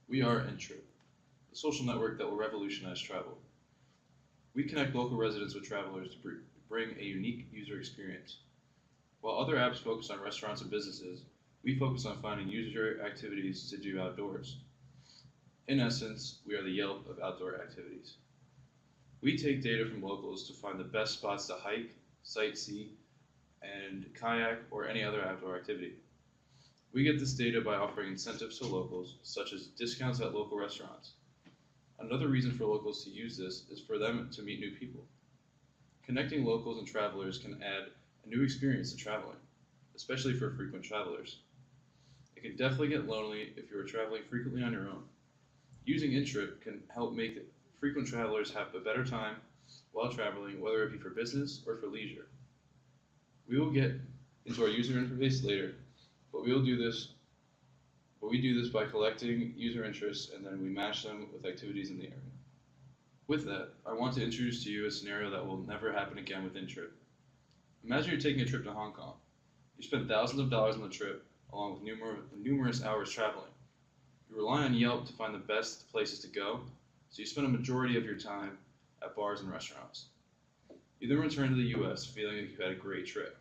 We are InTrip, a social network that will revolutionize travel. We connect local residents with travelers to bring a unique user experience. While other apps focus on restaurants and businesses, we focus on finding user activities to do outdoors. In essence, we are the Yelp of outdoor activities. We take data from locals to find the best spots to hike, sightsee, and kayak or any other outdoor activity. We get this data by offering incentives to locals, such as discounts at local restaurants. Another reason for locals to use this is for them to meet new people. Connecting locals and travelers can add a new experience to traveling, especially for frequent travelers. It can definitely get lonely if you are traveling frequently on your own. Using InTrip can help make frequent travelers have a better time while traveling, whether it be for business or for leisure. We will get into our user interface later, but we do this by collecting user interests and then we match them with activities in the area. With that, I want to introduce to you a scenario that will never happen again with InTrip. Imagine you're taking a trip to Hong Kong. You spend thousands of dollars on the trip, along with numerous hours traveling. You rely on Yelp to find the best places to go, so you spend a majority of your time at bars and restaurants. You then return to the US feeling like you had a great trip.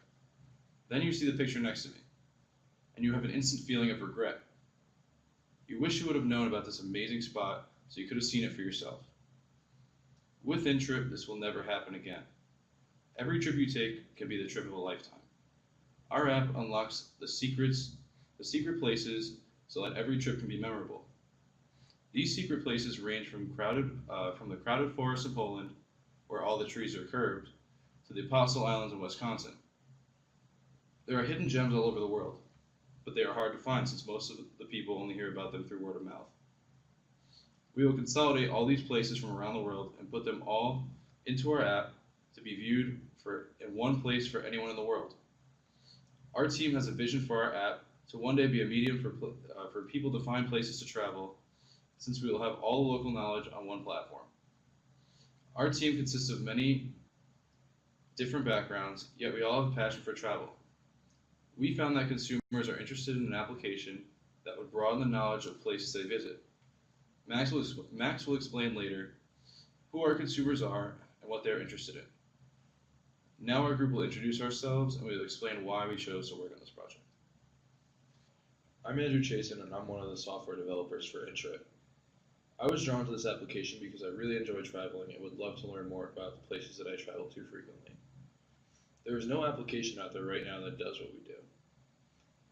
Then you see the picture next to me, and you have an instant feeling of regret. You wish you would have known about this amazing spot so you could have seen it for yourself. With InTrip, this will never happen again. Every trip you take can be the trip of a lifetime. Our app unlocks the secret places so that every trip can be memorable. These secret places range from the crowded forests of Poland, where all the trees are curved, to the Apostle Islands in Wisconsin. There are hidden gems all over the world, but they are hard to find since most of the people only hear about them through word of mouth. We will consolidate all these places from around the world and put them all into our app to be viewed in one place for anyone in the world. Our team has a vision for our app to one day be a medium for people to find places to travel, since we will have all the local knowledge on one platform. Our team consists of many different backgrounds, yet we all have a passion for travel. We found that consumers are interested in an application that would broaden the knowledge of places they visit. Max will explain later who our consumers are and what they're interested in. Now our group will introduce ourselves and we will explain why we chose to work on this project. I'm Andrew Chasen and I'm one of the software developers for InTrip. I was drawn to this application because I really enjoy traveling and would love to learn more about the places that I travel to frequently. There is no application out there right now that does what we do.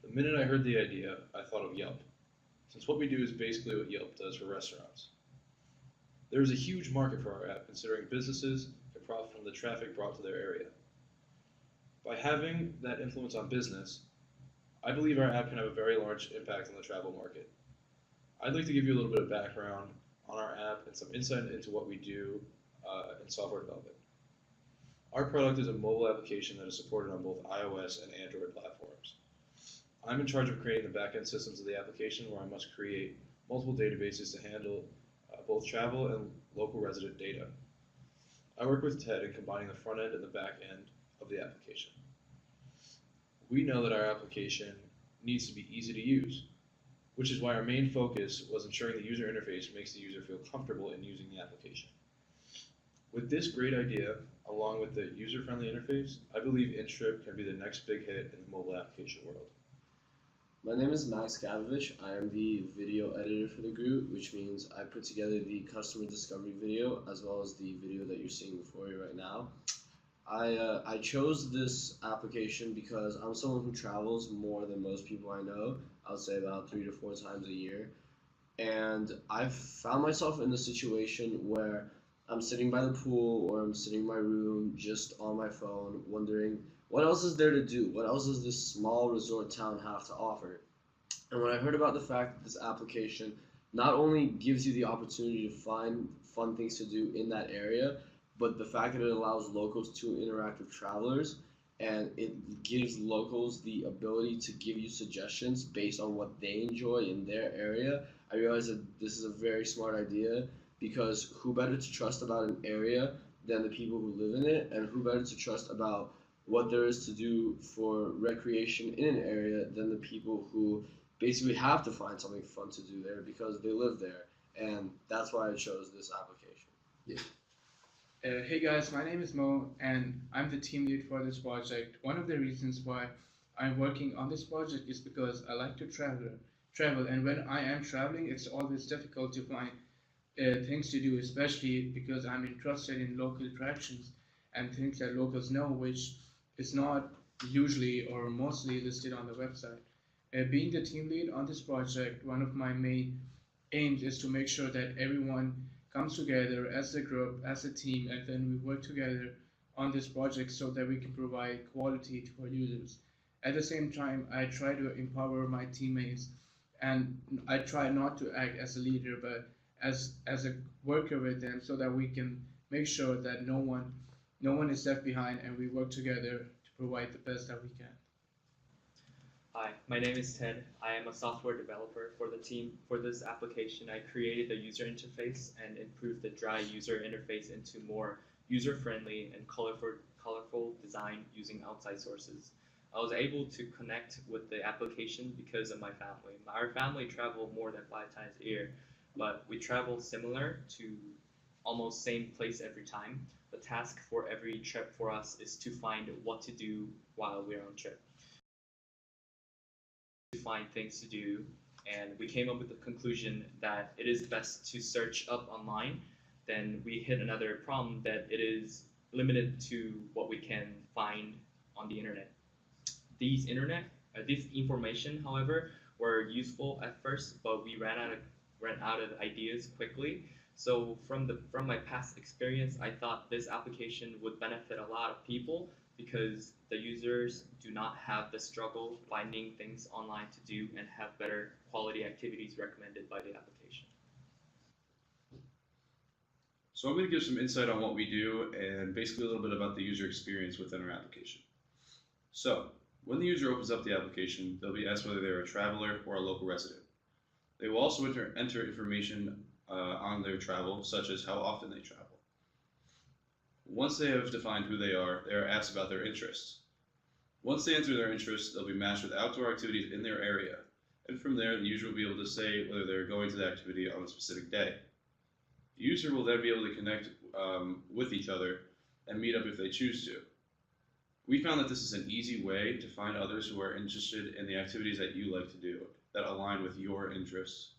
The minute I heard the idea, I thought of Yelp, since what we do is basically what Yelp does for restaurants. There is a huge market for our app, considering businesses can profit from the traffic brought to their area. By having that influence on business, I believe our app can have a very large impact on the travel market. I'd like to give you a little bit of background on our app and some insight into what we do in software development. Our product is a mobile application that is supported on both iOS and Android platforms. I'm in charge of creating the backend systems of the application, where I must create multiple databases to handle both travel and local resident data. I work with Ted in combining the front end and the back end of the application. We know that our application needs to be easy to use, which is why our main focus was ensuring the user interface makes the user feel comfortable in using the application. With this great idea, along with the user-friendly interface, I believe InTrip can be the next big hit in the mobile application world. My name is Max Gavovich. I am the video editor for the group, which means I put together the customer discovery video as well as the video that you're seeing before you right now. I chose this application because I'm someone who travels more than most people I know. I would say about 3 to 4 times a year. And I've found myself in the situation where I'm sitting by the pool or I'm sitting in my room just on my phone wondering, what else is there to do? What else does this small resort town have to offer? And when I heard about the fact that this application not only gives you the opportunity to find fun things to do in that area, but the fact that it allows locals to interact with travelers, and it gives locals the ability to give you suggestions based on what they enjoy in their area, I realized that this is a very smart idea, because who better to trust about an area than the people who live in it, and who better to trust about what there is to do for recreation in an area than the people who basically have to find something fun to do there because they live there, and that's why I chose this application. Hey guys, my name is Mo, and I'm the team lead for this project. One of the reasons why I'm working on this project is because I like to travel, and when I am traveling, it's always difficult to find things to do, especially because I'm interested in local attractions and things that locals know, which is not usually or mostly listed on the website. Being the team lead on this project, one of my main aims is to make sure that everyone comes together as a group, as a team, and then we work together on this project so that we can provide quality to our users. At the same time, I try to empower my teammates, and I try not to act as a leader, but as a worker with them, so that we can make sure that no one is left behind, and we work together to provide the best that we can. Hi, my name is Ted. I am a software developer for the team. For this application, I created the user interface and improved the dry user interface into more user-friendly and colorful design using outside sources. I was able to connect with the application because of my family. Our family travel more than 5 times a year, but we travel similar to almost same place every time. The task for every trip for us is to find what to do while we're on trip. To find things to do, and we came up with the conclusion that it is best to search up online. Then we hit another problem that it is limited to what we can find on the internet. This information, however, were useful at first, but we ran out of ideas quickly. So from my past experience, I thought this application would benefit a lot of people because the users do not have the struggle finding things online to do and have better quality activities recommended by the application. So I'm going to give some insight on what we do and basically a little bit about the user experience within our application. So when the user opens up the application, they'll be asked whether they're a traveler or a local resident. They will also enter information on their travel, such as how often they travel. Once they have defined who they are asked about their interests. Once they enter their interests, they'll be matched with outdoor activities in their area, and from there, the user will be able to say whether they're going to the activity on a specific day. The user will then be able to connect with each other and meet up if they choose to. We found that this is an easy way to find others who are interested in the activities that you like to do, that align with your interests.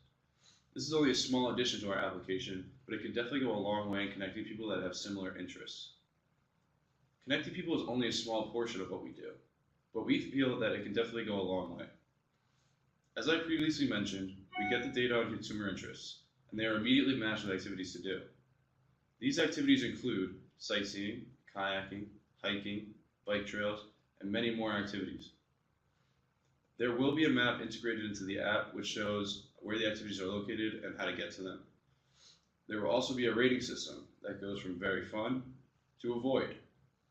This is only a small addition to our application, but it can definitely go a long way in connecting people that have similar interests. Connecting people is only a small portion of what we do, but we feel that it can definitely go a long way. As I previously mentioned, we get the data on consumer interests, and they are immediately matched with activities to do. These activities include sightseeing, kayaking, hiking, bike trails, and many more activities. There will be a map integrated into the app which shows where the activities are located and how to get to them. There will also be a rating system that goes from very fun to avoid.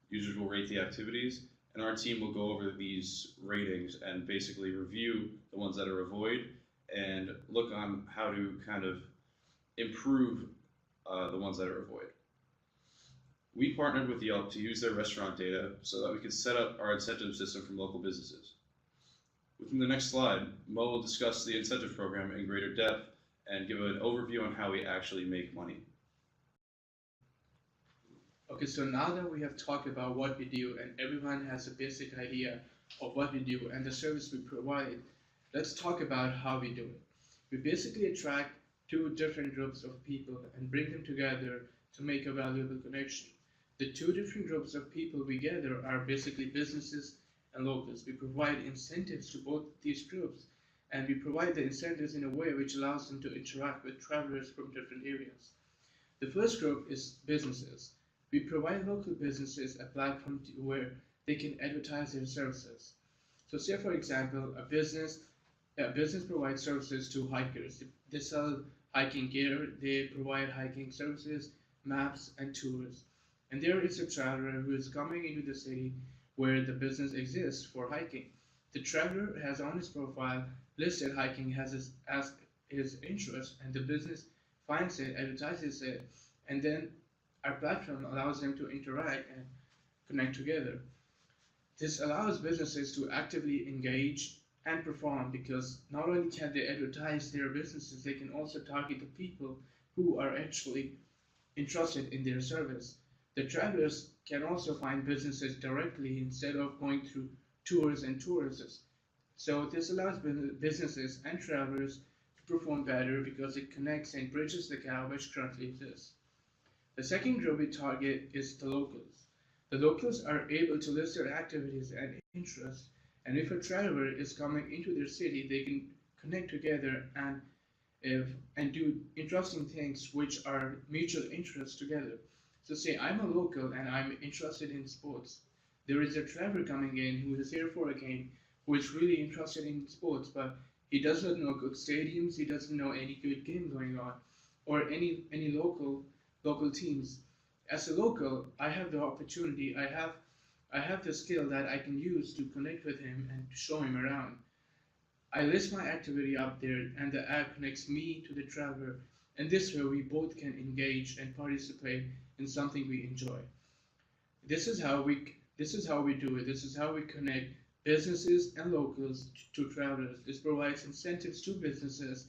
Users will rate the activities, and our team will go over these ratings and basically review the ones that are avoid and look on how to kind of improve the ones that are avoid. We partnered with Yelp to use their restaurant data so that we could set up our incentive system from local businesses. Within the next slide, Mo will discuss the incentive program in greater depth and give an overview on how we actually make money. Okay, so now that we have talked about what we do and everyone has a basic idea of what we do and the service we provide, let's talk about how we do it. We basically attract two different groups of people and bring them together to make a valuable connection. The two different groups of people we gather are basically businesses and locals. We provide incentives to both these groups, and we provide the incentives in a way which allows them to interact with travelers from different areas. The first group is businesses. We provide local businesses a platform where they can advertise their services. So say for example, a business provides services to hikers. They sell hiking gear, they provide hiking services, maps, and tours. And there is a traveler who is coming into the city where the business exists for hiking. The traveler has on his profile listed hiking as his interest, and the business finds it, advertises it, and then our platform allows them to interact and connect together. This allows businesses to actively engage and perform, because not only can they advertise their businesses, they can also target the people who are actually interested in their service. The travelers can also find businesses directly instead of going through tours and tourists. So this allows businesses and travelers to perform better because it connects and bridges the gap which currently exists. The second group we target is the locals. The locals are able to list their activities and interests, and if a traveler is coming into their city, they can connect together if and do interesting things which are mutual interests together. So say I'm a local and I'm interested in sports. There is a traveler coming in who is here for a game, who is really interested in sports, but he does not know good stadiums, he doesn't know any good game going on, or any local teams. As a local, I have the opportunity, I have the skill that I can use to connect with him and to show him around. I list my activity up there, and the app connects me to the traveler, and this way we both can engage and participate in something we enjoy. This is how we do it. This is how we connect businesses and locals to travelers. This provides incentives to businesses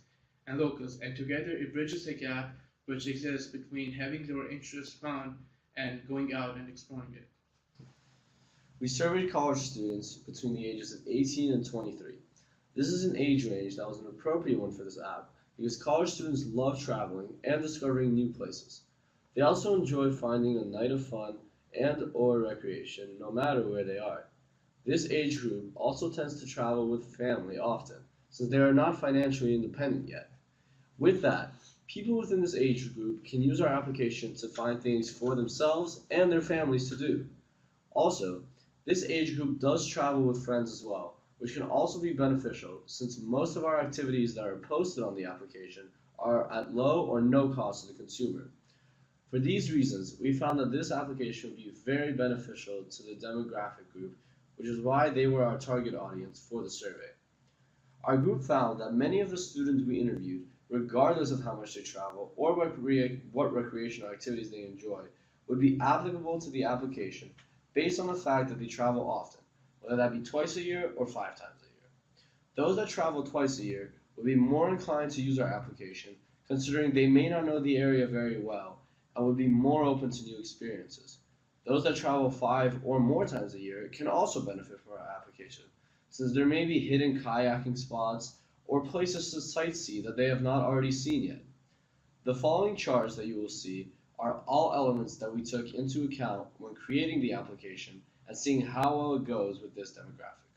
and locals, and together it bridges the gap which exists between having their interests found and going out and exploring it. We surveyed college students between the ages of 18 and 23. This is an age range that was an appropriate one for this app because college students love traveling and discovering new places. They also enjoy finding a night of fun and or recreation no matter where they are. This age group also tends to travel with family often, since they are not financially independent yet. With that, people within this age group can use our application to find things for themselves and their families to do. Also, this age group does travel with friends as well, which can also be beneficial since most of our activities that are posted on the application are at low or no cost to the consumer. For these reasons, we found that this application would be very beneficial to the demographic group, which is why they were our target audience for the survey. Our group found that many of the students we interviewed, regardless of how much they travel or what recreational activities they enjoy, would be applicable to the application based on the fact that they travel often, whether that be twice a year or 5 times a year. Those that travel twice a year would be more inclined to use our application, considering they may not know the area very well and would be more open to new experiences. Those that travel 5 or more times a year can also benefit from our application, since there may be hidden kayaking spots or places to sightsee that they have not already seen yet. The following charts that you will see are all elements that we took into account when creating the application and seeing how well it goes with this demographic.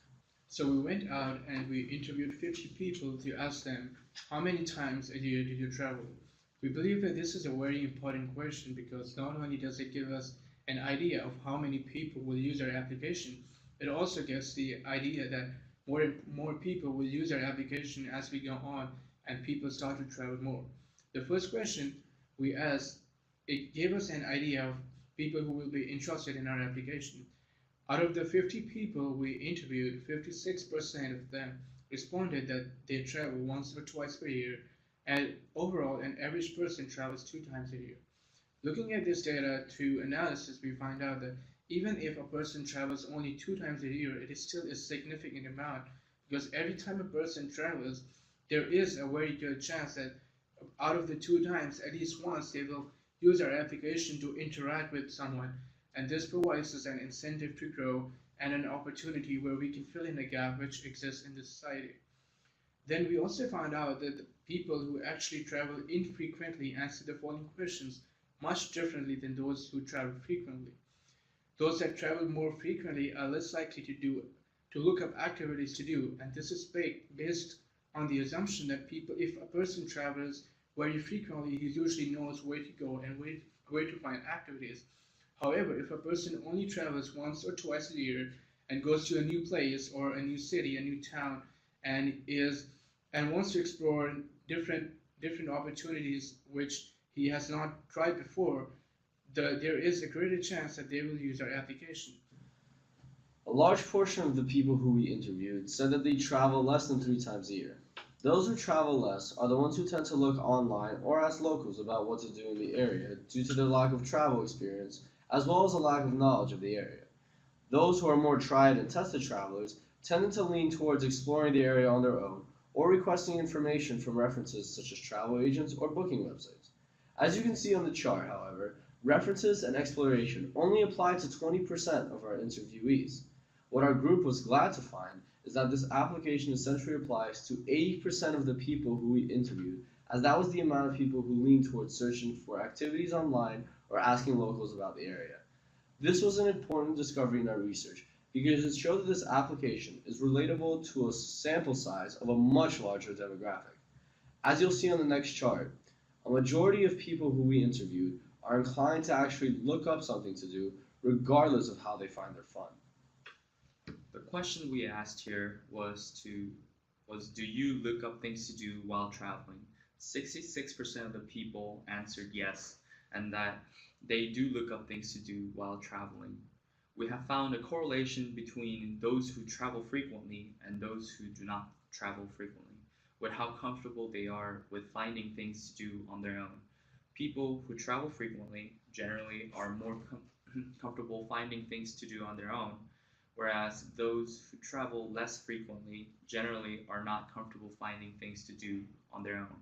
So we went out and we interviewed 50 people to ask them how many times a year did you travel? We believe that this is a very important question because not only does it give us an idea of how many people will use our application, it also gives the idea that more people will use our application as we go on and people start to travel more. The first question we asked, it gave us an idea of people who will be interested in our application. Out of the 50 people we interviewed, 56% of them responded that they travel once or twice per year, and overall an average person travels 2 times a year. Looking at this data through analysis, we find out that even if a person travels only 2 times a year, it is still a significant amount because every time a person travels, there is a very good chance that out of the 2 times, at least once they will use our application to interact with someone, and this provides us an incentive to grow and an opportunity where we can fill in a gap which exists in the society. Then we also found out that the people who actually travel infrequently answer the following questions much differently than those who travel frequently. Those that travel more frequently are less likely to look up activities to do, and this is based on the assumption that if a person travels very frequently, he usually knows where to go and where to find activities. However, if a person only travels once or twice a year and goes to a new place or a new city, a new town, and wants to explore different opportunities which he has not tried before, there is a greater chance that they will use our application. A large portion of the people who we interviewed said that they travel less than 3 times a year. Those who travel less are the ones who tend to look online or ask locals about what to do in the area due to their lack of travel experience as well as a lack of knowledge of the area. Those who are more tried and tested travelers tending to lean towards exploring the area on their own or requesting information from references such as travel agents or booking websites. As you can see on the chart, however, references and exploration only apply to 20% of our interviewees. What our group was glad to find is that this application essentially applies to 80% of the people who we interviewed, as that was the amount of people who leaned towards searching for activities online or asking locals about the area. This was an important discovery in our research because it showed that this application is relatable to a sample size of a much larger demographic. As you'll see on the next chart, a majority of people who we interviewed are inclined to actually look up something to do regardless of how they find their fun. The question we asked here was do you look up things to do while traveling? 66% of the people answered yes, and that they do look up things to do while traveling. We have found a correlation between those who travel frequently and those who do not travel frequently, with how comfortable they are with finding things to do on their own. People who travel frequently generally are more comfortable finding things to do on their own, whereas those who travel less frequently generally are not comfortable finding things to do on their own.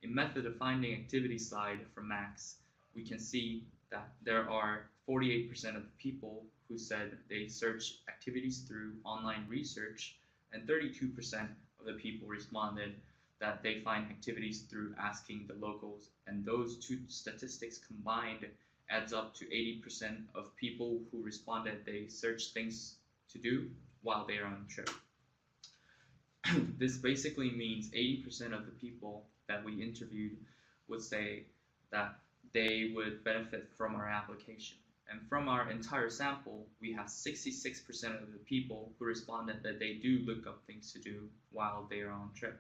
In method of finding activity slide from Max, we can see that there are 48% of the people who said they search activities through online research, and 32% of the people responded that they find activities through asking the locals, and those two statistics combined adds up to 80% of people who responded they search things to do while they are on trip. This basically means 80% of the people that we interviewed would say that they would benefit from our application. And from our entire sample, we have 66% of the people who responded that they do look up things to do while they are on trip.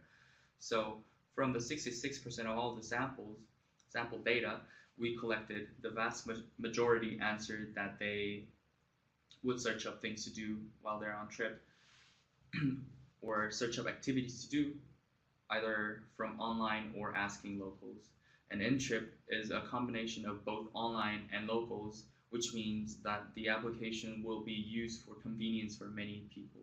So from the 66% of all the sample data, we collected, the vast majority answered that they would search up things to do while they're on trip or search up activities to do either from online or asking locals. And InTrip is a combination of both online and locals, which means that the application will be used for convenience for many people.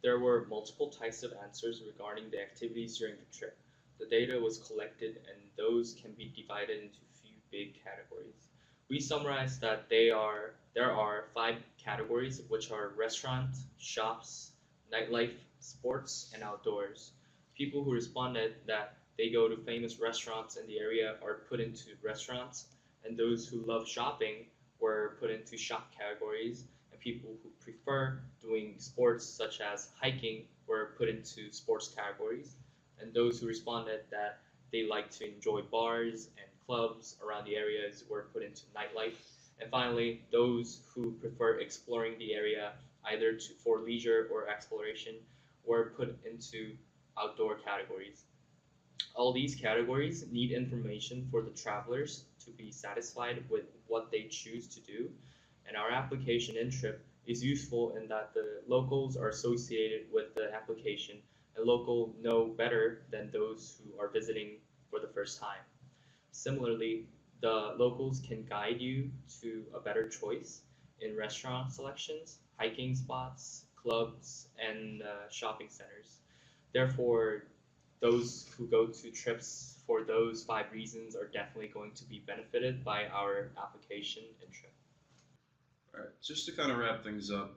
There were multiple types of answers regarding the activities during the trip. The data was collected and those can be divided into a few big categories. We summarized that there are 5 categories, which are restaurant, shops, nightlife, sports, and outdoors. People who responded that they go to famous restaurants in the area are put into restaurants, and those who love shopping were put into shop categories, and people who prefer doing sports such as hiking were put into sports categories, and those who responded that they like to enjoy bars and clubs around the areas were put into nightlife. And finally, those who prefer exploring the area either for leisure or exploration were put into outdoor categories. All these categories need information for the travelers to be satisfied with what they choose to do, and our application InTrip is useful in that the locals are associated with the application, and locals know better than those who are visiting for the first time. Similarly, the locals can guide you to a better choice in restaurant selections, hiking spots, clubs, and shopping centers. Therefore, those who go to trips for those 5 reasons are definitely going to be benefited by our application InTrip. Alright, just to kind of wrap things up,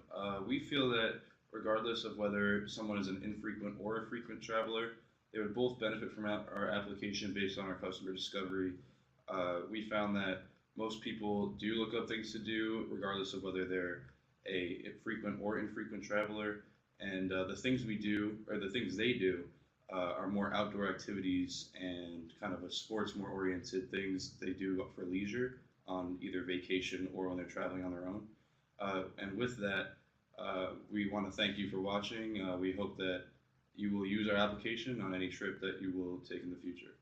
we feel that regardless of whether someone is an infrequent or a frequent traveler, they would both benefit from our application based on our customer discovery. We found that most people do look up things to do regardless of whether they're a frequent or infrequent traveler, and the things we do, or the things they do, are more outdoor activities and kind of a sports more oriented things they do for leisure on either vacation or when they're traveling on their own. And with that, we want to thank you for watching. We hope that you will use our application on any trip that you will take in the future.